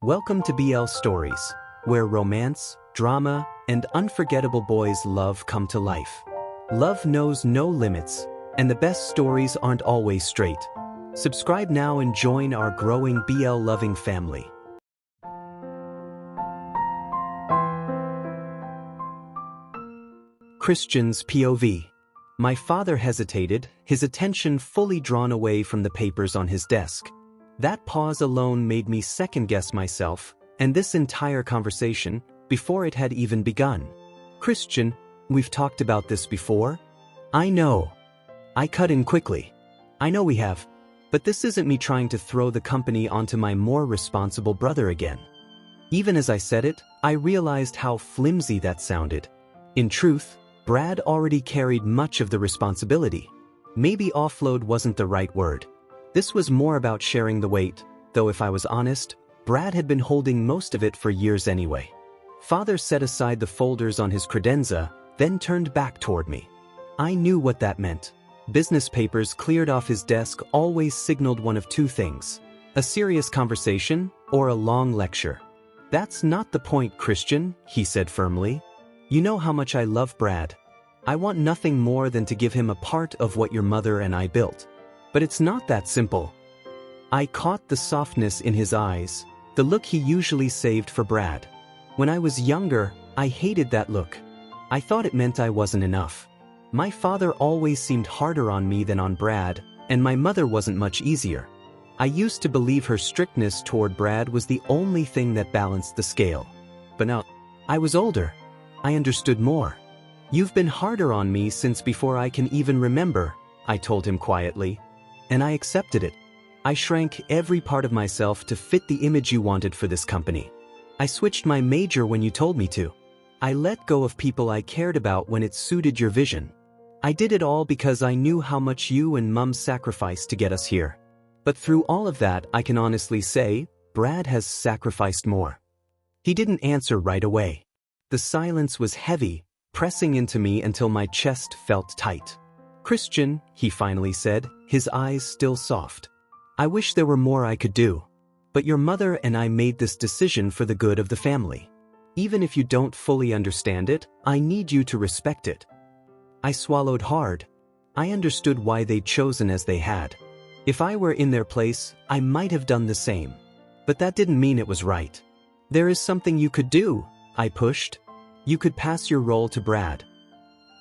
Welcome to BL Stories, where romance, drama, and unforgettable boys' love come to life. Love knows no limits, and the best stories aren't always straight. Subscribe now and join our growing BL-loving family. Christian's POV. My father hesitated, his attention fully drawn away from the papers on his desk. That pause alone made me second-guess myself, and this entire conversation, before it had even begun. Christian, we've talked about this before? I know. I cut in quickly. I know we have. But this isn't me trying to throw the company onto my more responsible brother again. Even as I said it, I realized how flimsy that sounded. In truth, Brad already carried much of the responsibility. Maybe offload wasn't the right word. This was more about sharing the weight, though if I was honest, Brad had been holding most of it for years anyway. Father set aside the folders on his credenza, then turned back toward me. I knew what that meant. Business papers cleared off his desk always signaled one of two things: a serious conversation or a long lecture. That's not the point, Christian, he said firmly. You know how much I love Brad. I want nothing more than to give him a part of what your mother and I built. But it's not that simple. I caught the softness in his eyes, the look he usually saved for Brad. When I was younger, I hated that look. I thought it meant I wasn't enough. My father always seemed harder on me than on Brad, and my mother wasn't much easier. I used to believe her strictness toward Brad was the only thing that balanced the scale. But now, I was older. I understood more. You've been harder on me since before I can even remember, I told him quietly. And I accepted it. I shrank every part of myself to fit the image you wanted for this company. I switched my major when you told me to. I let go of people I cared about when it suited your vision. I did it all because I knew how much you and Mum sacrificed to get us here. But through all of that, I can honestly say, Brad has sacrificed more. He didn't answer right away. The silence was heavy, pressing into me until my chest felt tight. Christian, he finally said, his eyes still soft. I wish there were more I could do. But your mother and I made this decision for the good of the family. Even if you don't fully understand it, I need you to respect it. I swallowed hard. I understood why they'd chosen as they had. If I were in their place, I might have done the same. But that didn't mean it was right. There is something you could do, I pushed. You could pass your role to Brad.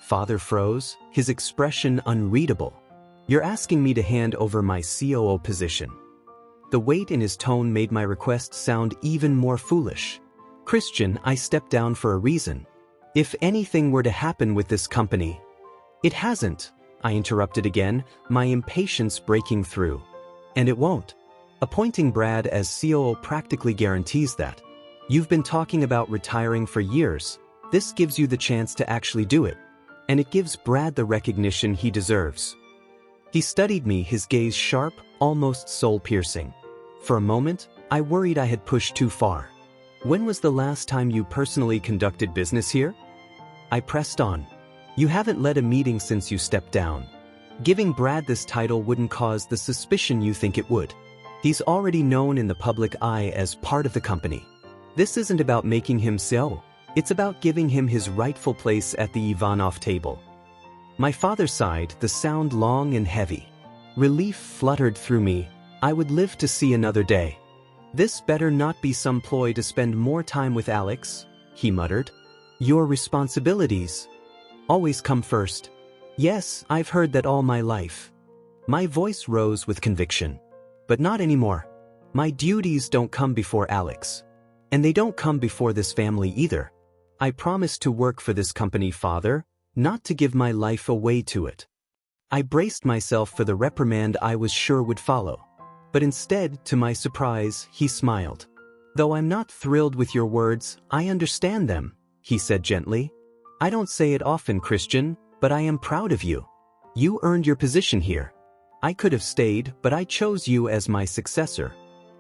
Father froze, his expression unreadable. You're asking me to hand over my COO position. The weight in his tone made my request sound even more foolish. Christian, I stepped down for a reason. If anything were to happen with this company... It hasn't, I interrupted again, my impatience breaking through. And it won't. Appointing Brad as COO practically guarantees that. You've been talking about retiring for years. This gives you the chance to actually do it. And it gives Brad the recognition he deserves. He studied me, his gaze sharp, almost soul-piercing. For a moment, I worried I had pushed too far. When was the last time you personally conducted business here? I pressed on. You haven't led a meeting since you stepped down. Giving Brad this title wouldn't cause the suspicion you think it would. He's already known in the public eye as part of the company. This isn't about making him CEO. It's about giving him his rightful place at the Ivanov table. My father sighed, the sound long and heavy. Relief fluttered through me. I would live to see another day. This better not be some ploy to spend more time with Alex, he muttered. Your responsibilities always come first. Yes, I've heard that all my life. My voice rose with conviction. But not anymore. My duties don't come before Alex. And they don't come before this family either. I promised to work for this company, Father, not to give my life away to it. I braced myself for the reprimand I was sure would follow. But instead, to my surprise, he smiled. Though I'm not thrilled with your words, I understand them, he said gently. I don't say it often, Christian, but I am proud of you. You earned your position here. I could have stayed, but I chose you as my successor.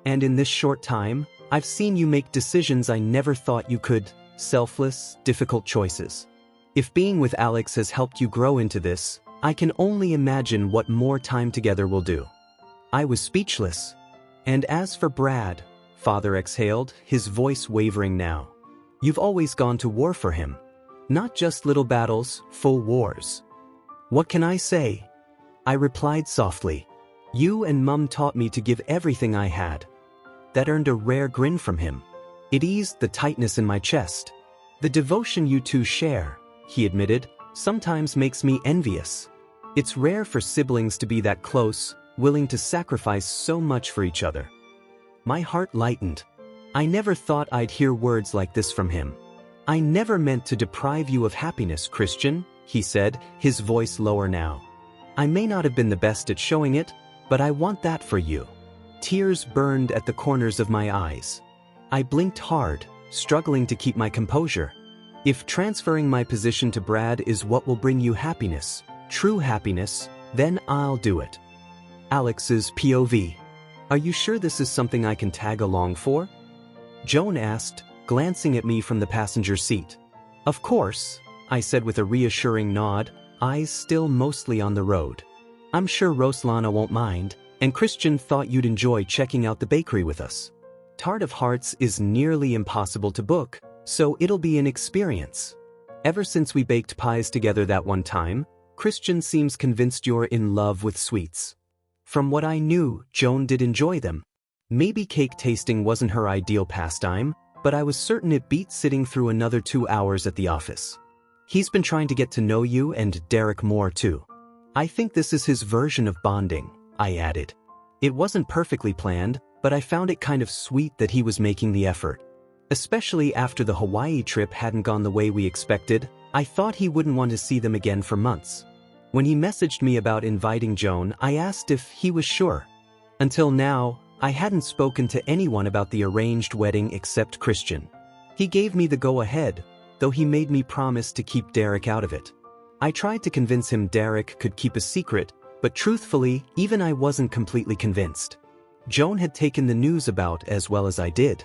And in this short time, I've seen you make decisions I never thought you could. Selfless, difficult choices. If being with Alex has helped you grow into this, I can only imagine what more time together will do. I was speechless. And as for Brad, Father exhaled, his voice wavering now. You've always gone to war for him. Not just little battles, full wars. What can I say? I replied softly. You and Mum taught me to give everything I had. That earned a rare grin from him. It eased the tightness in my chest. The devotion you two share, he admitted, sometimes makes me envious. It's rare for siblings to be that close, willing to sacrifice so much for each other. My heart lightened. I never thought I'd hear words like this from him. I never meant to deprive you of happiness, Christian, he said, his voice lower now. I may not have been the best at showing it, but I want that for you. Tears burned at the corners of my eyes. I blinked hard, struggling to keep my composure. If transferring my position to Brad is what will bring you happiness, true happiness, then I'll do it. Alex's POV. Are you sure this is something I can tag along for? Joan asked, glancing at me from the passenger seat. Of course, I said with a reassuring nod, eyes still mostly on the road. I'm sure Roslana won't mind, and Christian thought you'd enjoy checking out the bakery with us. Tart of Hearts is nearly impossible to book, so it'll be an experience. Ever since we baked pies together that one time, Christian seems convinced you're in love with sweets. From what I knew, Joan did enjoy them. Maybe cake tasting wasn't her ideal pastime, but I was certain it beat sitting through another 2 hours at the office. He's been trying to get to know you and Derek more too. I think this is his version of bonding, I added. It wasn't perfectly planned, but I found it kind of sweet that he was making the effort. Especially after the Hawaii trip hadn't gone the way we expected, I thought he wouldn't want to see them again for months. When he messaged me about inviting Joan, I asked if he was sure. Until now, I hadn't spoken to anyone about the arranged wedding except Christian. He gave me the go-ahead, though he made me promise to keep Derek out of it. I tried to convince him Derek could keep a secret, but truthfully, even I wasn't completely convinced. Joan had taken the news about as well as I did.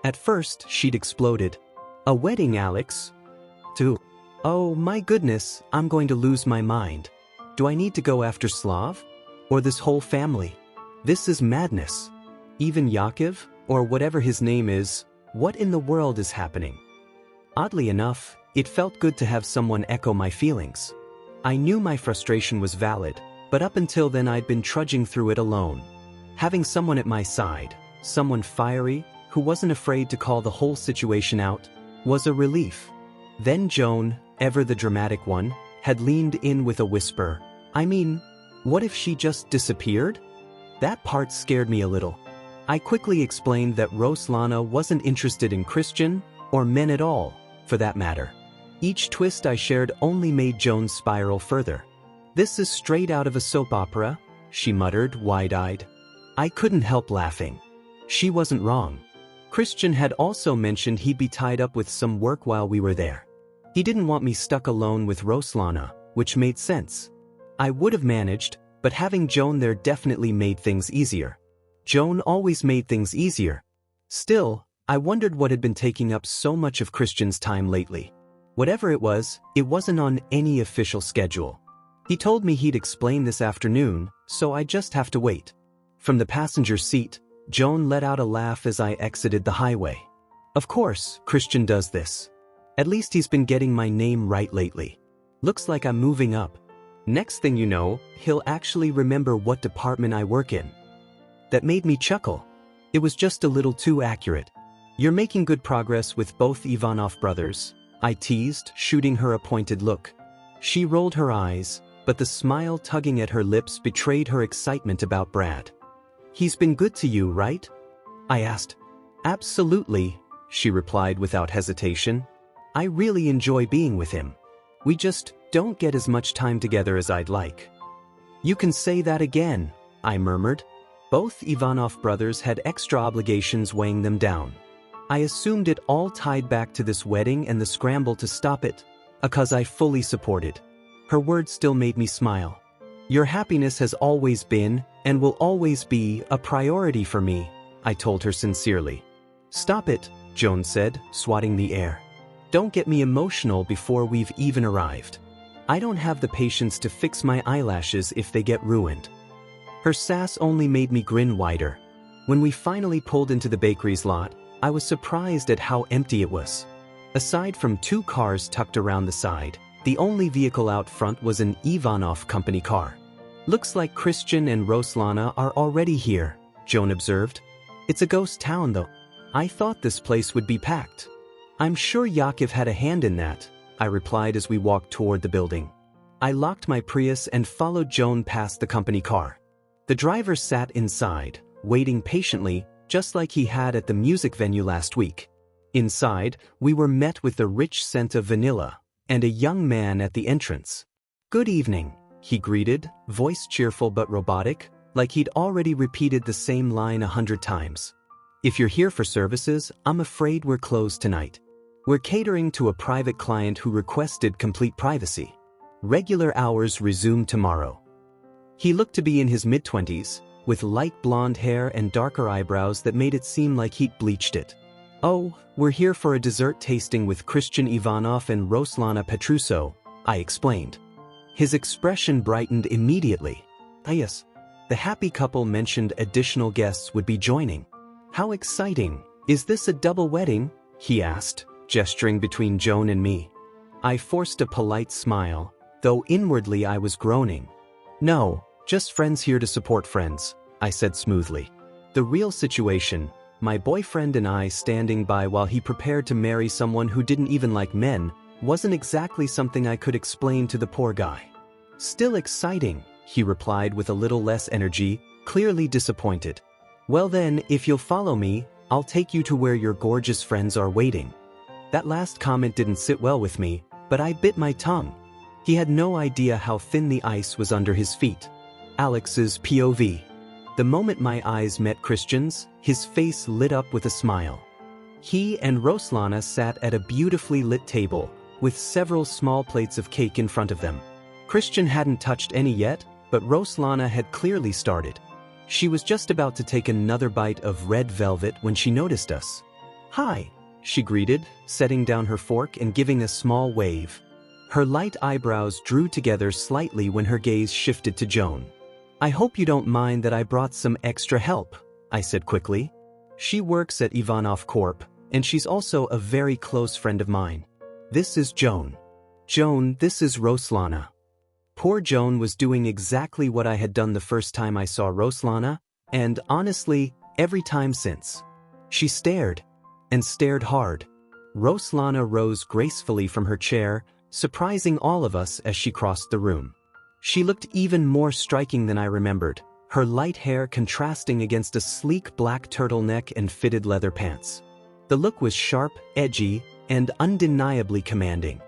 At first, she'd exploded. A wedding, Alex? Oh my goodness, I'm going to lose my mind. Do I need to go after Slav? Or this whole family? This is madness. Even Yaakov, or whatever his name is, what in the world is happening? Oddly enough, it felt good to have someone echo my feelings. I knew my frustration was valid, but up until then I'd been trudging through it alone. Having someone at my side, someone fiery, who wasn't afraid to call the whole situation out, was a relief. Then Joan, ever the dramatic one, had leaned in with a whisper. I mean, what if she just disappeared? That part scared me a little. I quickly explained that Roslana wasn't interested in Christian, or men at all, for that matter. Each twist I shared only made Joan spiral further. This is straight out of a soap opera, she muttered, wide-eyed. I couldn't help laughing. She wasn't wrong. Christian had also mentioned he'd be tied up with some work while we were there. He didn't want me stuck alone with Roslana, which made sense. I would have managed, but having Joan there definitely made things easier. Joan always made things easier. Still, I wondered what had been taking up so much of Christian's time lately. Whatever it wasn't on any official schedule. He told me he'd explain this afternoon, so I just have to wait. From the passenger seat, Joan let out a laugh as I exited the highway. Of course, Christian does this. At least he's been getting my name right lately. Looks like I'm moving up. Next thing you know, he'll actually remember what department I work in. That made me chuckle. It was just a little too accurate. You're making good progress with both Ivanov brothers, I teased, shooting her a pointed look. She rolled her eyes, but the smile tugging at her lips betrayed her excitement about Brad. He's been good to you, right? I asked. Absolutely, she replied without hesitation. I really enjoy being with him. We just don't get as much time together as I'd like. You can say that again, I murmured. Both Ivanov brothers had extra obligations weighing them down. I assumed it all tied back to this wedding and the scramble to stop it, a cause I fully supported. Her words still made me smile. Your happiness has always been, and will always be, a priority for me, I told her sincerely. Stop it, Joan said, swatting the air. Don't get me emotional before we've even arrived. I don't have the patience to fix my eyelashes if they get ruined. Her sass only made me grin wider. When we finally pulled into the bakery's lot, I was surprised at how empty it was. Aside from 2 cars tucked around the side, the only vehicle out front was an Ivanov company car. "Looks like Christian and Roslana are already here," Joan observed. "It's a ghost town though. I thought this place would be packed." "I'm sure Yakov had a hand in that," I replied as we walked toward the building. I locked my Prius and followed Joan past the company car. The driver sat inside, waiting patiently, just like he had at the music venue last week. Inside, we were met with the rich scent of vanilla, and a young man at the entrance. "Good evening," he greeted, voice cheerful but robotic, like he'd already repeated the same line 100 times. "If you're here for services, I'm afraid we're closed tonight. We're catering to a private client who requested complete privacy. Regular hours resume tomorrow." He looked to be in his mid-20s, with light blonde hair and darker eyebrows that made it seem like he'd bleached it. "Oh, we're here for a dessert tasting with Christian Ivanov and Roslana Petruso," I explained. His expression brightened immediately. "Ah yes." The happy couple mentioned additional guests would be joining. "How exciting! Is this a double wedding?" he asked, gesturing between Joan and me. I forced a polite smile, though inwardly I was groaning. "No, just friends here to support friends," I said smoothly. The real situation, my boyfriend and I standing by while he prepared to marry someone who didn't even like men, wasn't exactly something I could explain to the poor guy. "Still exciting," he replied with a little less energy, clearly disappointed. "Well then, if you'll follow me, I'll take you to where your gorgeous friends are waiting." That last comment didn't sit well with me, but I bit my tongue. He had no idea how thin the ice was under his feet. Alex's POV. The moment my eyes met Christian's, his face lit up with a smile. He and Roslana sat at a beautifully lit table, with several small plates of cake in front of them. Christian hadn't touched any yet, but Roslana had clearly started. She was just about to take another bite of red velvet when she noticed us. "Hi," she greeted, setting down her fork and giving a small wave. Her light eyebrows drew together slightly when her gaze shifted to Joan. "I hope you don't mind that I brought some extra help," I said quickly. "She works at Ivanov Corp, and she's also a very close friend of mine. This is Joan. Joan, this is Roslana." Poor Joan was doing exactly what I had done the first time I saw Roslana, and honestly, every time since. She stared, and stared hard. Roslana rose gracefully from her chair, surprising all of us as she crossed the room. She looked even more striking than I remembered, her light hair contrasting against a sleek black turtleneck and fitted leather pants. The look was sharp, edgy, and undeniably commanding.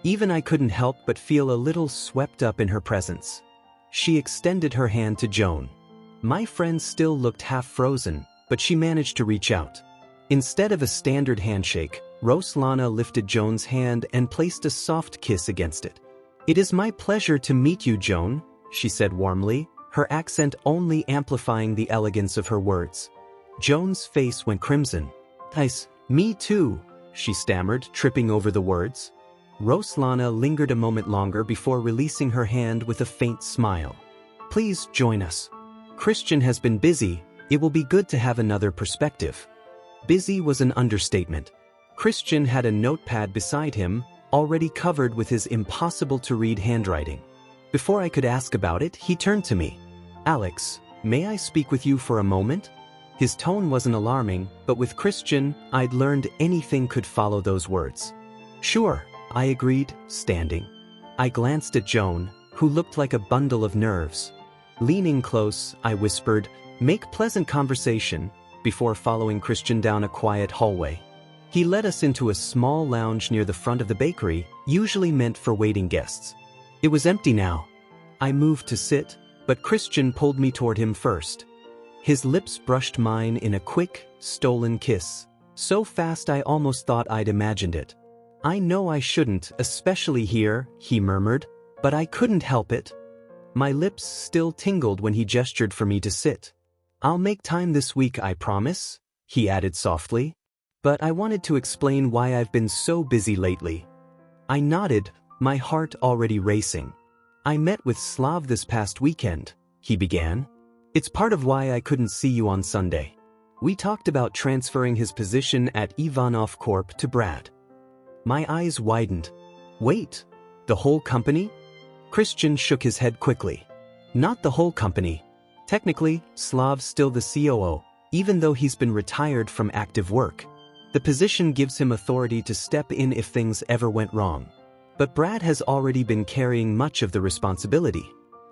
Even I couldn't help but feel a little swept up in her presence. She extended her hand to Joan. My friend still looked half frozen, but she managed to reach out. Instead of a standard handshake, Roslana lifted Joan's hand and placed a soft kiss against it. "It is my pleasure to meet you, Joan," she said warmly, her accent only amplifying the elegance of her words. Joan's face went crimson. "Nice, me too," she stammered, tripping over the words. Roslana lingered a moment longer before releasing her hand with a faint smile. "Please join us. Christian has been busy, it will be good to have another perspective." Busy was an understatement. Christian had a notepad beside him, already covered with his impossible-to-read handwriting. Before I could ask about it, he turned to me. "Alex, may I speak with you for a moment?" His tone wasn't alarming, but with Christian, I'd learned anything could follow those words. "Sure," I agreed, standing. I glanced at Joan, who looked like a bundle of nerves. Leaning close, I whispered, "Make pleasant conversation," before following Christian down a quiet hallway. He led us into a small lounge near the front of the bakery, usually meant for waiting guests. It was empty now. I moved to sit, but Christian pulled me toward him first. His lips brushed mine in a quick, stolen kiss, so fast I almost thought I'd imagined it. "I know I shouldn't, especially here," he murmured, "but I couldn't help it." My lips still tingled when he gestured for me to sit. "I'll make time this week, I promise," he added softly. "But I wanted to explain why I've been so busy lately." I nodded, my heart already racing. "I met with Slav this past weekend," he began. "It's part of why I couldn't see you on Sunday." We talked about transferring his position at Ivanov Corp to Brad. My eyes widened. Wait, the whole company? Christian shook his head quickly. Not the whole company. Technically, Slav's still the COO, even though he's been retired from active work. The position gives him authority to step in if things ever went wrong. But Brad has already been carrying much of the responsibility.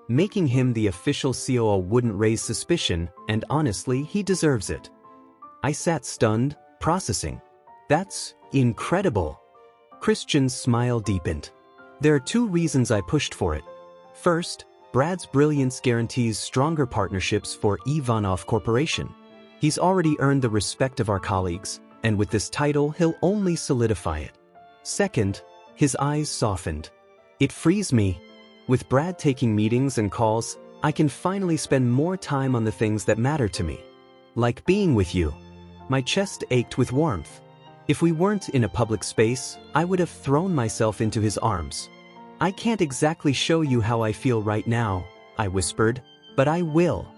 Making him the official COO wouldn't raise suspicion, and honestly, he deserves it. I sat stunned, processing. That's incredible. Christian's smile deepened. There are two reasons I pushed for it. First, Brad's brilliance guarantees stronger partnerships for Ivanov Corporation. He's already earned the respect of our colleagues, and with this title, he'll only solidify it. Second, his eyes softened. It frees me. With Brad taking meetings and calls, I can finally spend more time on the things that matter to me. Like being with you. My chest ached with warmth. If we weren't in a public space, I would have thrown myself into his arms. I can't exactly show you how I feel right now, I whispered, but I will.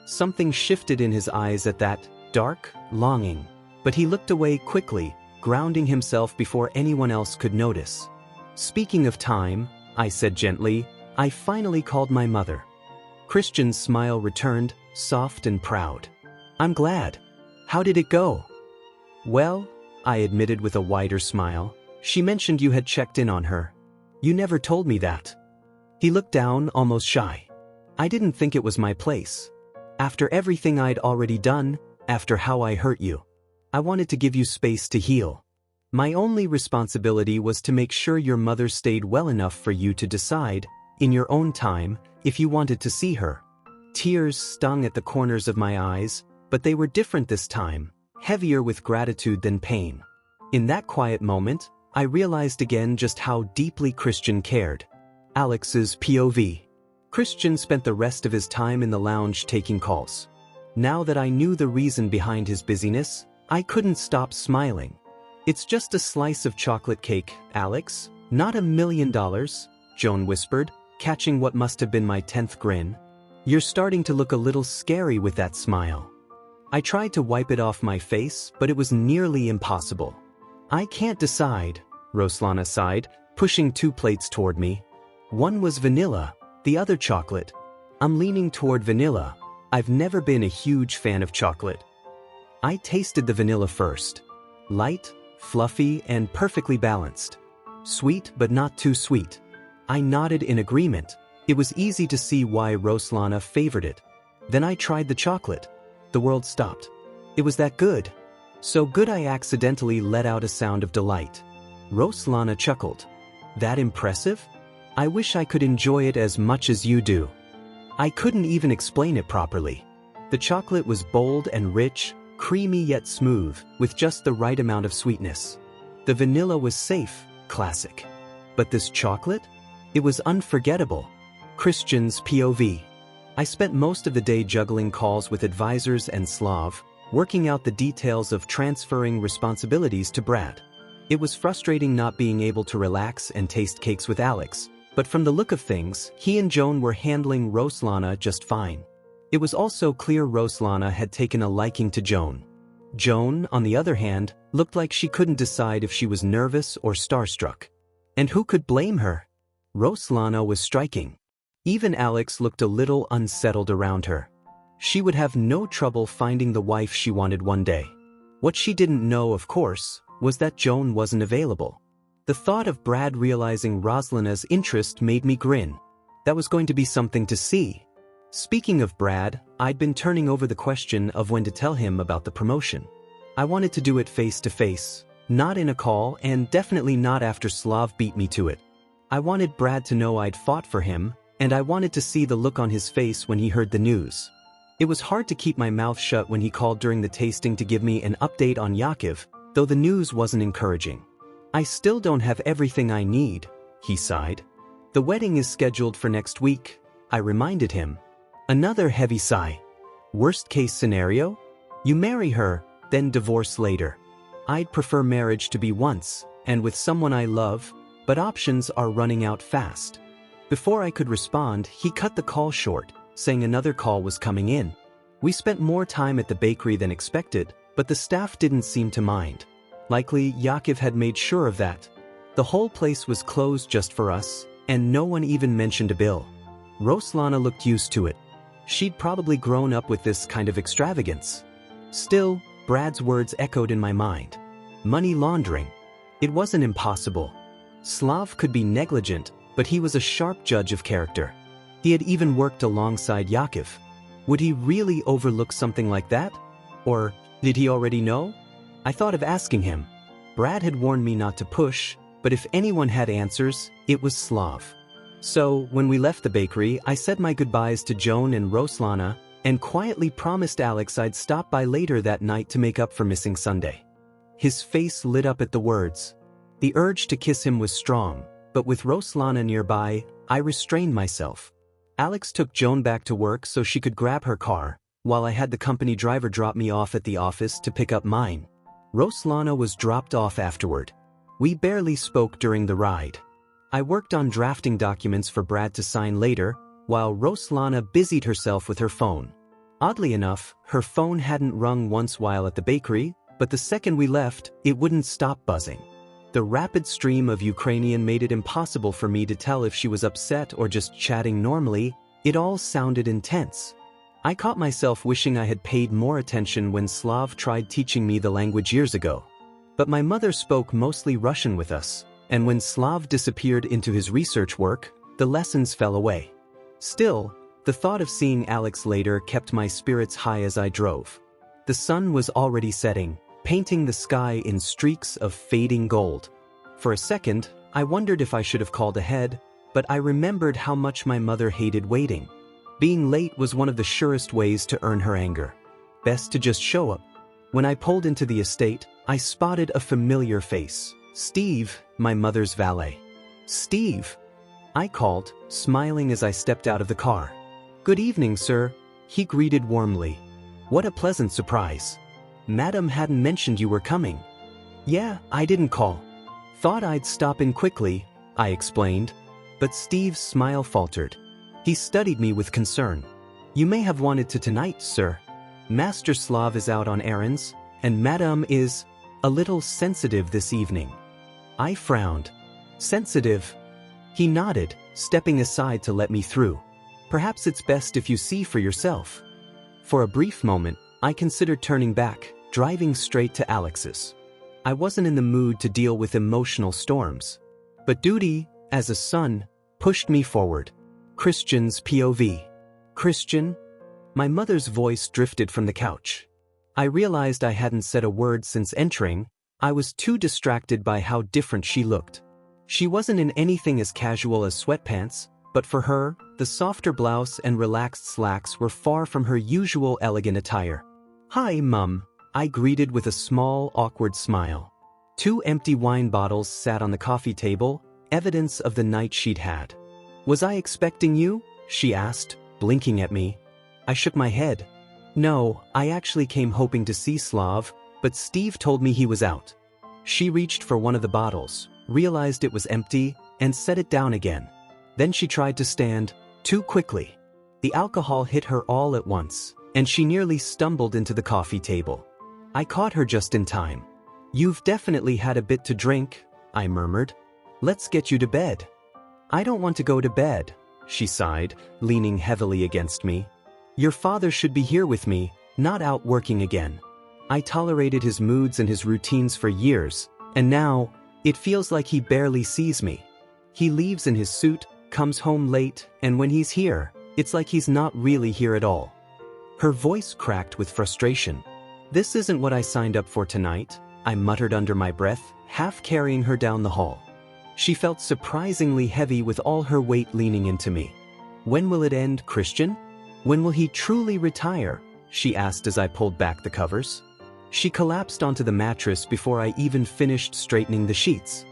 Something shifted in his eyes at that dark longing, but he looked away quickly, grounding himself before anyone else could notice. Speaking of time, I said gently, I finally called my mother. Christian's smile returned, soft and proud. I'm glad. How did it go? Well, I admitted with a wider smile. She mentioned you had checked in on her. You never told me that. He looked down, almost shy. I didn't think it was my place. After everything I'd already done, after how I hurt you, I wanted to give you space to heal. My only responsibility was to make sure your mother stayed well enough for you to decide, in your own time, if you wanted to see her. Tears stung at the corners of my eyes, but they were different this time, heavier with gratitude than pain. In that quiet moment, I realized again just how deeply Christian cared. Alex's POV. Christian spent the rest of his time in the lounge taking calls. Now that I knew the reason behind his busyness, I couldn't stop smiling. It's just a slice of chocolate cake, Alex, not $1 million, Joan whispered, catching what must have been my 10th grin. You're starting to look a little scary with that smile. I tried to wipe it off my face, but it was nearly impossible. I can't decide, Roslana sighed, pushing 2 plates toward me. One was vanilla, the other chocolate. I'm leaning toward vanilla. I've never been a huge fan of chocolate. I tasted the vanilla first. Light, fluffy, and perfectly balanced. Sweet but not too sweet. I nodded in agreement. It was easy to see why Roslana favored it. Then I tried the chocolate. The world stopped. It was that good. So good I accidentally let out a sound of delight. Roslana chuckled. That impressive? I wish I could enjoy it as much as you do. I couldn't even explain it properly. The chocolate was bold and rich, creamy yet smooth, with just the right amount of sweetness. The vanilla was safe, classic. But this chocolate? It was unforgettable. Christian's POV. I spent most of the day juggling calls with advisors and Slav, working out the details of transferring responsibilities to Brad. It was frustrating not being able to relax and taste cakes with Alex, but from the look of things, he and Joan were handling Roslana just fine. It was also clear Roslana had taken a liking to Joan. Joan, on the other hand, looked like she couldn't decide if she was nervous or starstruck. And who could blame her? Roslana was striking. Even Alex looked a little unsettled around her. She would have no trouble finding the wife she wanted one day. What she didn't know, of course, was that Joan wasn't available. The thought of Brad realizing Roslana's interest made me grin. That was going to be something to see. Speaking of Brad, I'd been turning over the question of when to tell him about the promotion. I wanted to do it face to face, not in a call, and definitely not after Slav beat me to it. I wanted Brad to know I'd fought for him, and I wanted to see the look on his face when he heard the news. It was hard to keep my mouth shut when he called during the tasting to give me an update on Yaakov, though the news wasn't encouraging. I still don't have everything I need, he sighed. The wedding is scheduled for next week, I reminded him. Another heavy sigh. Worst case scenario? You marry her, then divorce later. I'd prefer marriage to be once, and with someone I love, but options are running out fast. Before I could respond, he cut the call short, saying another call was coming in. We spent more time at the bakery than expected, but the staff didn't seem to mind. Likely, Yakov had made sure of that. The whole place was closed just for us, and no one even mentioned a bill. Roslana looked used to it. She'd probably grown up with this kind of extravagance. Still, Brad's words echoed in my mind. Money laundering. It wasn't impossible. Slav could be negligent, but he was a sharp judge of character. He had even worked alongside Yakov. Would he really overlook something like that? Or did he already know? I thought of asking him. Brad had warned me not to push, but if anyone had answers, it was Slav. So, when we left the bakery, I said my goodbyes to Joan and Roslana, and quietly promised Alex I'd stop by later that night to make up for missing Sunday. His face lit up at the words. The urge to kiss him was strong, but with Roslana nearby, I restrained myself. Alex took Joan back to work so she could grab her car, while I had the company driver drop me off at the office to pick up mine. Roslana was dropped off afterward. We barely spoke during the ride. I worked on drafting documents for Brad to sign later, while Roslana busied herself with her phone. Oddly enough, her phone hadn't rung once while at the bakery, but the second we left, it wouldn't stop buzzing. The rapid stream of Ukrainian made it impossible for me to tell if she was upset or just chatting normally. It all sounded intense. I caught myself wishing I had paid more attention when Slav tried teaching me the language years ago. But my mother spoke mostly Russian with us, and when Slav disappeared into his research work, the lessons fell away. Still, the thought of seeing Alex later kept my spirits high as I drove. The sun was already setting, painting the sky in streaks of fading gold. For a second, I wondered if I should have called ahead, but I remembered how much my mother hated waiting. Being late was one of the surest ways to earn her anger. Best to just show up. When I pulled into the estate, I spotted a familiar face. Steve, my mother's valet. Steve, I called, smiling as I stepped out of the car. Good evening, sir, he greeted warmly. What a pleasant surprise. Madam hadn't mentioned you were coming. Yeah, I didn't call. Thought I'd stop in quickly, I explained. But Steve's smile faltered. He studied me with concern. You may have wanted to tonight, sir. Master Slav is out on errands, and Madame is a little sensitive this evening. I frowned. Sensitive? He nodded, stepping aside to let me through. Perhaps it's best if you see for yourself. For a brief moment, I considered turning back, driving straight to Alex's. I wasn't in the mood to deal with emotional storms. But duty, as a son, pushed me forward. Christian's POV. Christian? My mother's voice drifted from the couch. I realized I hadn't said a word since entering. I was too distracted by how different she looked. She wasn't in anything as casual as sweatpants, but for her, the softer blouse and relaxed slacks were far from her usual elegant attire. Hi, Mum, I greeted with a small, awkward smile. 2 empty wine bottles sat on the coffee table, evidence of the night she'd had. Was I expecting you? She asked, blinking at me. I shook my head. No, I actually came hoping to see Slav, but Steve told me he was out. She reached for one of the bottles, realized it was empty, and set it down again. Then she tried to stand, too quickly. The alcohol hit her all at once, and she nearly stumbled into the coffee table. I caught her just in time. You've definitely had a bit to drink, I murmured. Let's get you to bed. I don't want to go to bed, she sighed, leaning heavily against me. Your father should be here with me, not out working again. I tolerated his moods and his routines for years, and now, it feels like he barely sees me. He leaves in his suit, comes home late, and when he's here, it's like he's not really here at all. Her voice cracked with frustration. This isn't what I signed up for tonight, I muttered under my breath, half carrying her down the hall. She felt surprisingly heavy with all her weight leaning into me. When will it end, Christian? When will he truly retire? She asked as I pulled back the covers. She collapsed onto the mattress before I even finished straightening the sheets.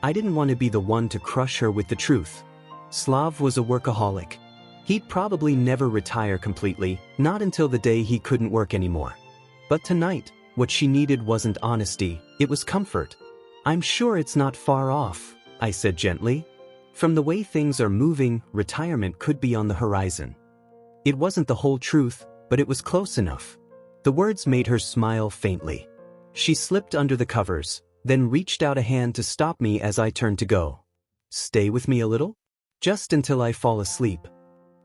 I didn't want to be the one to crush her with the truth. Slav was a workaholic. He'd probably never retire completely, not until the day he couldn't work anymore. But tonight, what she needed wasn't honesty, it was comfort. I'm sure it's not far off, I said gently. From the way things are moving, retirement could be on the horizon. It wasn't the whole truth, but it was close enough. The words made her smile faintly. She slipped under the covers, then reached out a hand to stop me as I turned to go. Stay with me a little? Just until I fall asleep.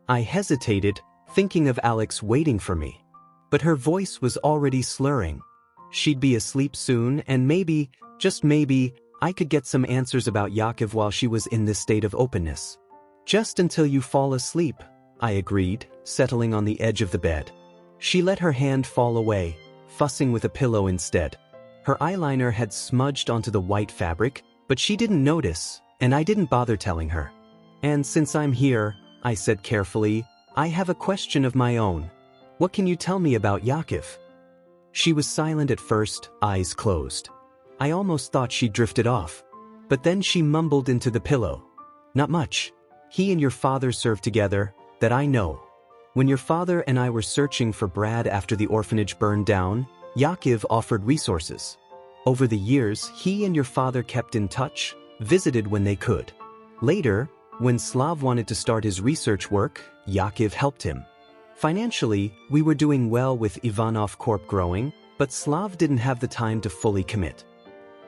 I hesitated, thinking of Alex waiting for me. But her voice was already slurring. She'd be asleep soon, and maybe, just maybe, I could get some answers about Yaakov while she was in this state of openness. Just until you fall asleep, I agreed, settling on the edge of the bed. She let her hand fall away, fussing with a pillow instead. Her eyeliner had smudged onto the white fabric, but she didn't notice, and I didn't bother telling her. And since I'm here, I said carefully, I have a question of my own. What can you tell me about Yaakov? She was silent at first, eyes closed. I almost thought she'd drifted off. But then she mumbled into the pillow. Not much. He and your father served together, that I know. When your father and I were searching for Brad after the orphanage burned down, Yaakov offered resources. Over the years, he and your father kept in touch, visited when they could. Later, when Slav wanted to start his research work, Yaakov helped him. Financially, we were doing well with Ivanov Corp growing, but Slav didn't have the time to fully commit.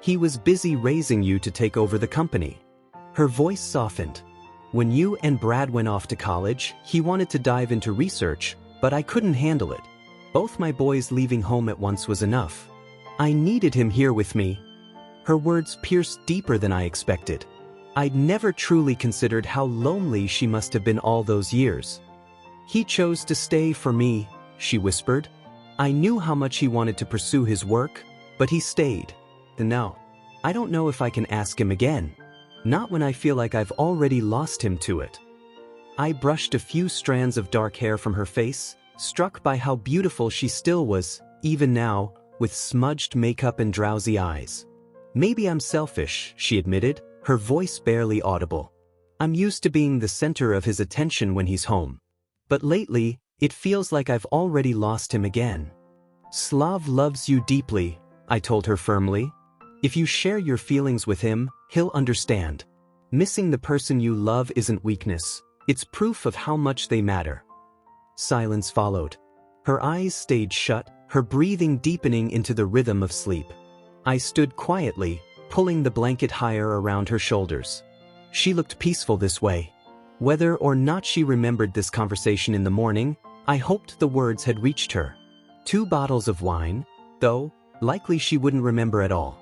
He was busy raising you to take over the company. Her voice softened. When you and Brad went off to college, he wanted to dive into research, but I couldn't handle it. Both my boys leaving home at once was enough. I needed him here with me. Her words pierced deeper than I expected. I'd never truly considered how lonely she must have been all those years. He chose to stay for me, she whispered. I knew how much he wanted to pursue his work, but he stayed. And now, I don't know if I can ask him again. Not when I feel like I've already lost him to it. I brushed a few strands of dark hair from her face, struck by how beautiful she still was, even now, with smudged makeup and drowsy eyes. Maybe I'm selfish, she admitted, her voice barely audible. I'm used to being the center of his attention when he's home. But lately, it feels like I've already lost him again. Slav loves you deeply, I told her firmly. If you share your feelings with him, he'll understand. Missing the person you love isn't weakness, it's proof of how much they matter. Silence followed. Her eyes stayed shut, her breathing deepening into the rhythm of sleep. I stood quietly, pulling the blanket higher around her shoulders. She looked peaceful this way. Whether or not she remembered this conversation in the morning, I hoped the words had reached her. 2 bottles of wine, though, likely she wouldn't remember at all.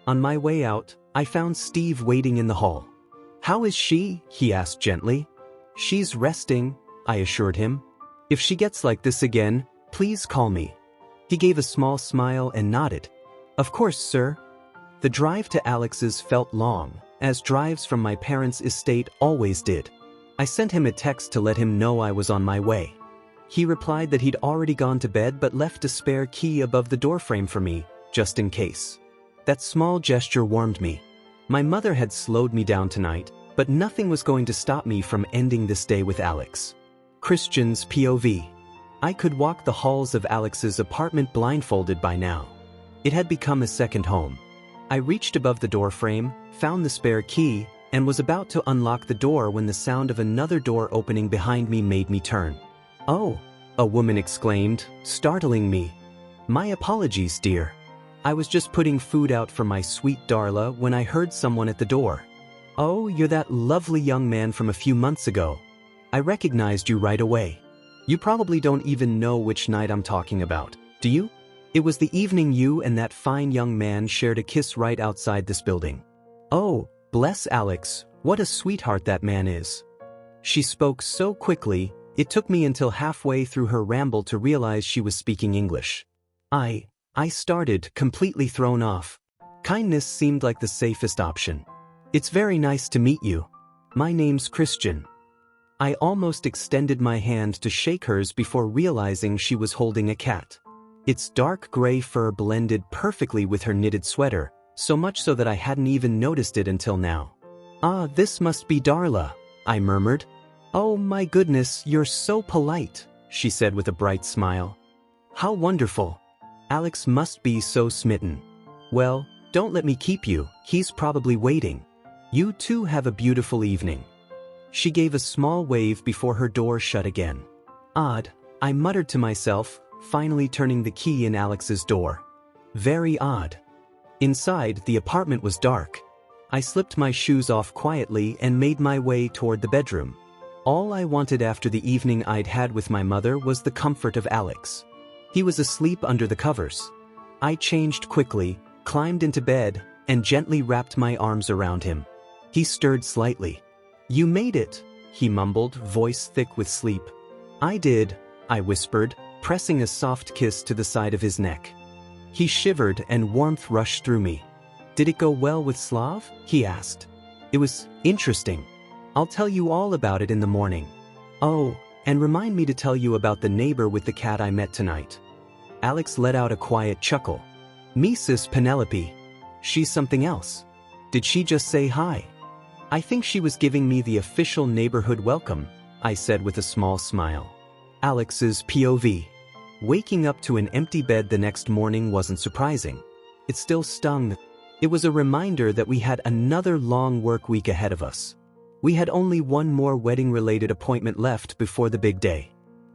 On my way out, I found Steve waiting in the hall. How is she? He asked gently. She's resting, I assured him. If she gets like this again, please call me. He gave a small smile and nodded. Of course, sir. The drive to Alex's felt long, as drives from my parents' estate always did. I sent him a text to let him know I was on my way. He replied that he'd already gone to bed but left a spare key above the doorframe for me, just in case. That small gesture warmed me. My mother had slowed me down tonight, but nothing was going to stop me from ending this day with Alex. Christian's POV. I could walk the halls of Alex's apartment blindfolded by now. It had become a second home. I reached above the doorframe, found the spare key, and was about to unlock the door when the sound of another door opening behind me made me turn. Oh, a woman exclaimed, startling me. My apologies, dear. I was just putting food out for my sweet Darla when I heard someone at the door. Oh, you're that lovely young man from a few months ago. I recognized you right away. You probably don't even know which night I'm talking about, do you? It was the evening you and that fine young man shared a kiss right outside this building. Oh, bless Alex, what a sweetheart that man is. She spoke so quickly, it took me until halfway through her ramble to realize she was speaking English. I started, completely thrown off. Kindness seemed like the safest option. It's very nice to meet you. My name's Christian. I almost extended my hand to shake hers before realizing she was holding a cat. Its dark gray fur blended perfectly with her knitted sweater, so much so that I hadn't even noticed it until now. Ah, this must be Darla, I murmured. Oh my goodness, you're so polite, she said with a bright smile. How wonderful. Alex must be so smitten. Well, don't let me keep you, he's probably waiting. You too have a beautiful evening. She gave a small wave before her door shut again. Odd, I muttered to myself, finally turning the key in Alex's door. Very odd. Inside, the apartment was dark. I slipped my shoes off quietly and made my way toward the bedroom. All I wanted after the evening I'd had with my mother was the comfort of Alex. He was asleep under the covers. I changed quickly, climbed into bed, and gently wrapped my arms around him. He stirred slightly. "You made it," he mumbled, voice thick with sleep. "I did," I whispered, pressing a soft kiss to the side of his neck. He shivered and warmth rushed through me. "Did it go well with Slav?" he asked. "It was interesting. I'll tell you all about it in the morning. Oh, and remind me to tell you about the neighbor with the cat I met tonight." Alex let out a quiet chuckle. "Mrs. Penelope. She's something else. Did she just say hi?" "I think she was giving me the official neighborhood welcome," I said with a small smile. Alex's POV. Waking up to an empty bed the next morning wasn't surprising. It still stung. It was a reminder that we had another long work week ahead of us. We had only one more wedding-related appointment left before the big day.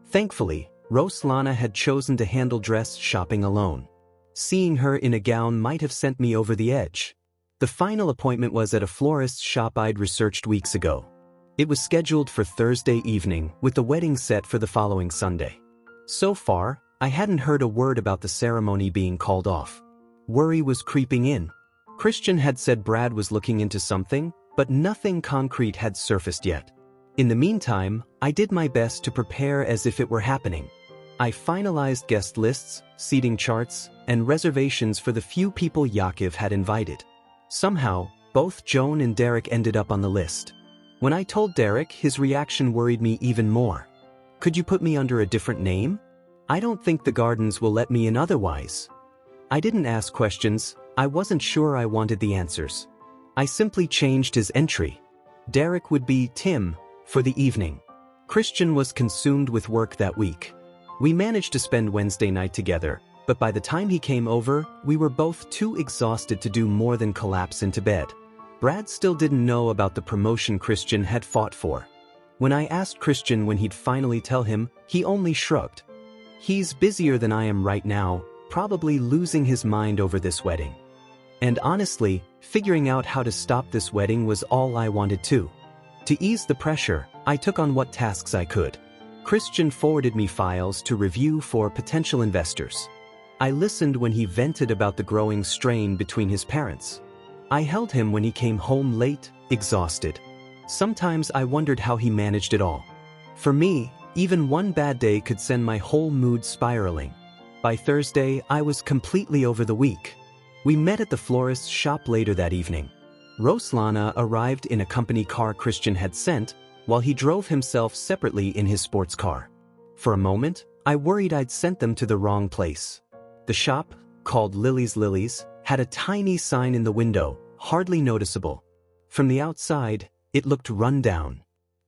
Thankfully, Roslana had chosen to handle dress shopping alone. Seeing her in a gown might have sent me over the edge. The final appointment was at a florist's shop I'd researched weeks ago. It was scheduled for Thursday evening, with the wedding set for the following Sunday. So far, I hadn't heard a word about the ceremony being called off. Worry was creeping in. Christian had said Brad was looking into something, but nothing concrete had surfaced yet. In the meantime, I did my best to prepare as if it were happening. I finalized guest lists, seating charts, and reservations for the few people Yaakov had invited. Somehow, both Joan and Derek ended up on the list. When I told Derek, his reaction worried me even more. "Could you put me under a different name? I don't think the Gardens will let me in otherwise." I didn't ask questions. I wasn't sure I wanted the answers. I simply changed his entry. Derek would be Tim for the evening. Christian was consumed with work that week. We managed to spend Wednesday night together, but by the time he came over, we were both too exhausted to do more than collapse into bed. Brad still didn't know about the promotion Christian had fought for. When I asked Christian when he'd finally tell him, he only shrugged. He's busier than I am right now, probably losing his mind over this wedding. And honestly, figuring out how to stop this wedding was all I wanted to. To ease the pressure, I took on what tasks I could. Christian forwarded me files to review for potential investors. I listened when he vented about the growing strain between his parents. I held him when he came home late, exhausted. Sometimes I wondered how he managed it all. For me, even one bad day could send my whole mood spiraling. By Thursday, I was completely over the week. We met at the florist's shop later that evening. Roslana arrived in a company car Christian had sent, while he drove himself separately in his sports car. For a moment, I worried I'd sent them to the wrong place. The shop, called Lily's Lilies, had a tiny sign in the window, hardly noticeable. From the outside, it looked run down.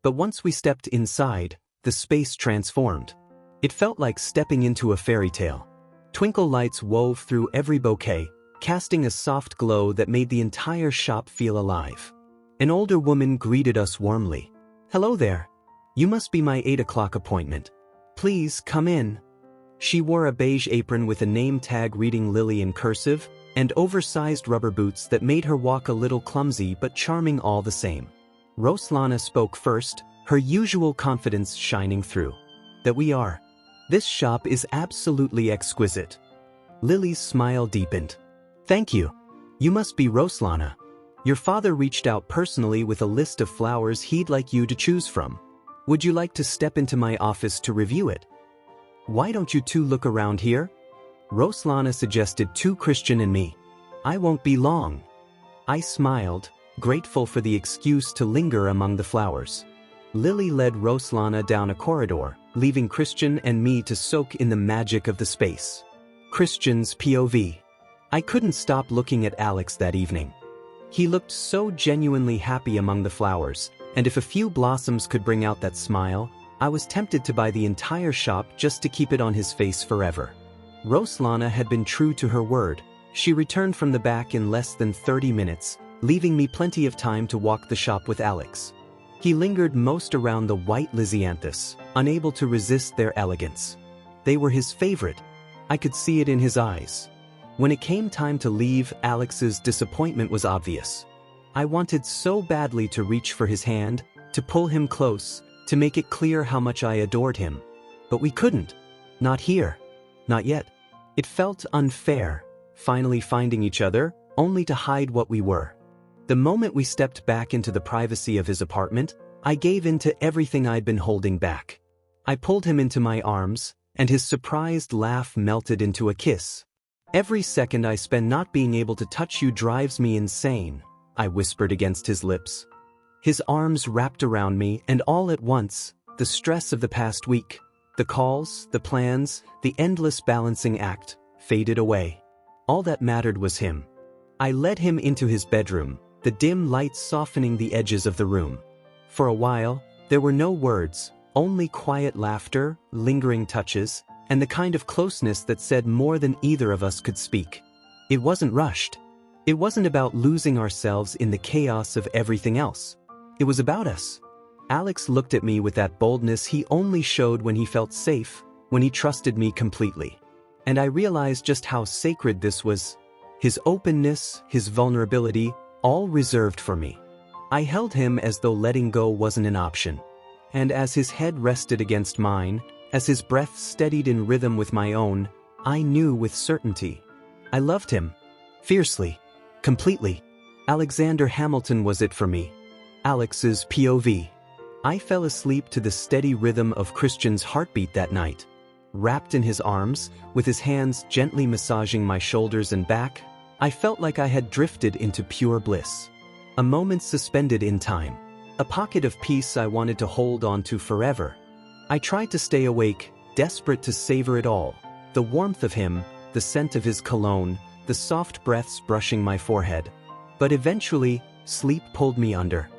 But once we stepped inside, the space transformed. It felt like stepping into a fairy tale. Twinkle lights wove through every bouquet, casting a soft glow that made the entire shop feel alive. An older woman greeted us warmly. "Hello there. You must be my 8 o'clock appointment. Please come in." She wore a beige apron with a name tag reading Lily in cursive, and oversized rubber boots that made her walk a little clumsy but charming all the same. Roslana spoke first, her usual confidence shining through. "That we are. This shop is absolutely exquisite." Lily's smile deepened. "Thank you. You must be Roslana. Your father reached out personally with a list of flowers he'd like you to choose from. Would you like to step into my office to review it? Why don't you two look around here?" Roslana suggested to Christian and me. "I won't be long." I smiled, grateful for the excuse to linger among the flowers. Lily led Roslana down a corridor, leaving Christian and me to soak in the magic of the space. Christian's POV. I couldn't stop looking at Alex that evening. He looked so genuinely happy among the flowers, and if a few blossoms could bring out that smile, I was tempted to buy the entire shop just to keep it on his face forever. Roslana had been true to her word. She returned from the back in less than 30 minutes, leaving me plenty of time to walk the shop with Alex. He lingered most around the white lisianthus, unable to resist their elegance. They were his favorite. I could see it in his eyes. When it came time to leave, Alex's disappointment was obvious. I wanted so badly to reach for his hand, to pull him close, to make it clear how much I adored him. But we couldn't. Not here. Not yet. It felt unfair, finally finding each other, only to hide what we were. The moment we stepped back into the privacy of his apartment, I gave in to everything I'd been holding back. I pulled him into my arms, and his surprised laugh melted into a kiss. "Every second I spend not being able to touch you drives me insane," I whispered against his lips. His arms wrapped around me, and all at once, the stress of the past week, the calls, the plans, the endless balancing act, faded away. All that mattered was him. I led him into his bedroom, the dim lights softening the edges of the room. For a while, there were no words, only quiet laughter, lingering touches, and the kind of closeness that said more than either of us could speak. It wasn't rushed. It wasn't about losing ourselves in the chaos of everything else. It was about us. Alex looked at me with that boldness he only showed when he felt safe, when he trusted me completely. And I realized just how sacred this was. His openness, his vulnerability, all reserved for me. I held him as though letting go wasn't an option. And as his head rested against mine, as his breath steadied in rhythm with my own, I knew with certainty. I loved him. Fiercely. Completely. Alexander Hamilton was it for me. Alex's POV. I fell asleep to the steady rhythm of Christian's heartbeat that night. Wrapped in his arms, with his hands gently massaging my shoulders and back, I felt like I had drifted into pure bliss. A moment suspended in time. A pocket of peace I wanted to hold on to forever. I tried to stay awake, desperate to savor it all. The warmth of him, the scent of his cologne, the soft breaths brushing my forehead. But eventually, sleep pulled me under.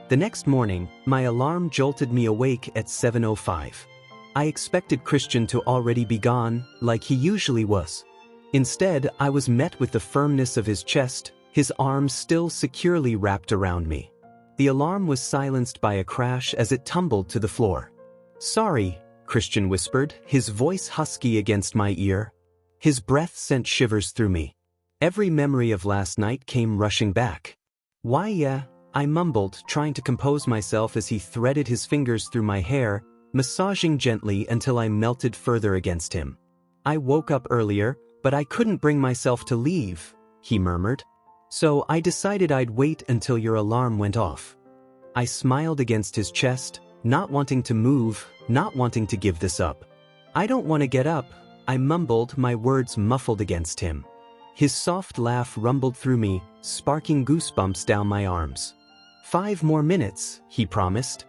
The next morning, my alarm jolted me awake at 7:05. I expected Christian to already be gone, like he usually was. Instead, I was met with the firmness of his chest, his arms still securely wrapped around me. The alarm was silenced by a crash as it tumbled to the floor. "Sorry," Christian whispered, his voice husky against my ear. His breath sent shivers through me. Every memory of last night came rushing back. "Why, yeah," I mumbled, trying to compose myself as he threaded his fingers through my hair, massaging gently until I melted further against him. "I woke up earlier, but I couldn't bring myself to leave," he murmured. "So I decided I'd wait until your alarm went off." I smiled against his chest, not wanting to move, not wanting to give this up. "I don't want to get up," I mumbled, my words muffled against him. His soft laugh rumbled through me, sparking goosebumps down my arms. "5 more minutes," he promised.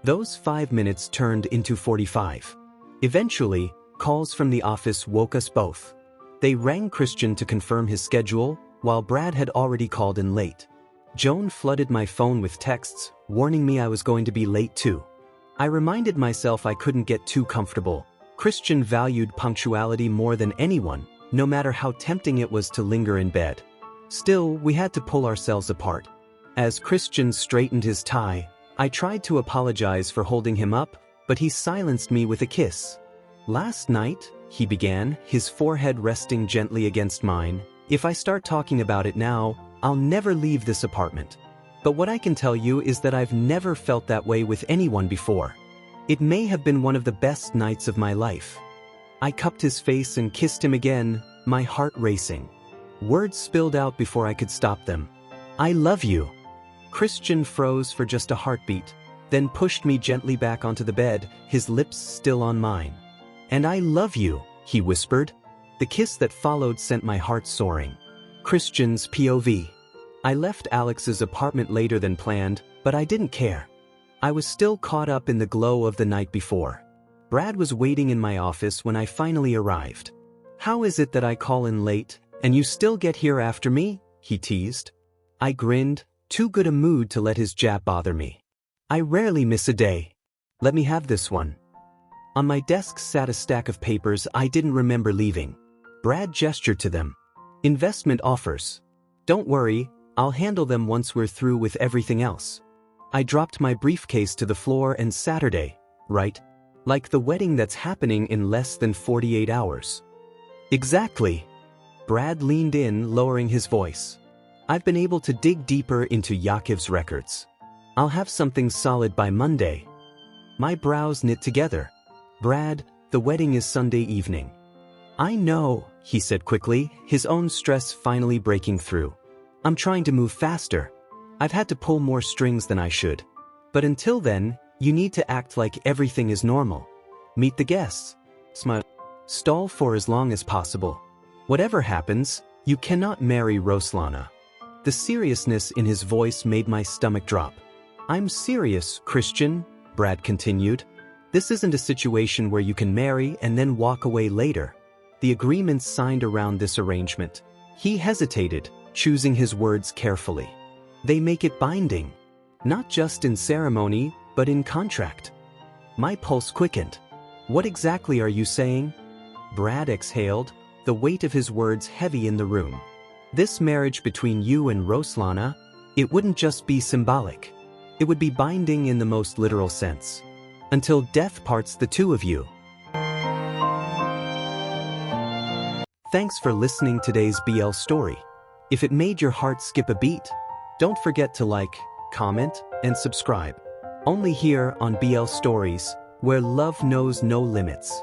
Those 5 minutes turned into 45. Eventually, calls from the office woke us both. They rang Christian to confirm his schedule, while Brad had already called in late. Joan flooded my phone with texts, warning me I was going to be late too. I reminded myself I couldn't get too comfortable. Christian valued punctuality more than anyone, no matter how tempting it was to linger in bed. Still, we had to pull ourselves apart. As Christian straightened his tie, I tried to apologize for holding him up, but he silenced me with a kiss. "Last night," he began, his forehead resting gently against mine, "if I start talking about it now, I'll never leave this apartment. But what I can tell you is that I've never felt that way with anyone before. It may have been one of the best nights of my life." I cupped his face and kissed him again, my heart racing. Words spilled out before I could stop them. "I love you." Christian froze for just a heartbeat, then pushed me gently back onto the bed, his lips still on mine. "And I love you," he whispered. The kiss that followed sent my heart soaring. Christian's POV. I left Alex's apartment later than planned, but I didn't care. I was still caught up in the glow of the night before. Brad was waiting in my office when I finally arrived. "How is it that I call in late, and you still get here after me?" he teased. I grinned, too good a mood to let his jab bother me. "I rarely miss a day. Let me have this one." On my desk sat a stack of papers I didn't remember leaving. Brad gestured to them. "Investment offers. Don't worry, I'll handle them once we're through with everything else." I dropped my briefcase to the floor and "Saturday, right?" Like the wedding that's happening in less than 48 hours. Exactly. Brad leaned in, lowering his voice. I've been able to dig deeper into Yakov's records. I'll have something solid by Monday. My brows knit together. Brad, the wedding is Sunday evening. I know, he said quickly, his own stress finally breaking through. I'm trying to move faster. I've had to pull more strings than I should. But until then, you need to act like everything is normal. Meet the guests. Smile. Stall for as long as possible. Whatever happens, you cannot marry Roslana. The seriousness in his voice made my stomach drop. I'm serious, Christian, Brad continued. This isn't a situation where you can marry and then walk away later. The agreements signed around this arrangement. He hesitated, choosing his words carefully. They make it binding. Not just in ceremony, but in contract. My pulse quickened. What exactly are you saying? Brad exhaled, the weight of his words heavy in the room. This marriage between you and Roslana, it wouldn't just be symbolic. It would be binding in the most literal sense. Until death parts the two of you. Thanks for listening to today's BL story. If it made your heart skip a beat, don't forget to like, comment, and subscribe. Only here on BL Stories, where love knows no limits.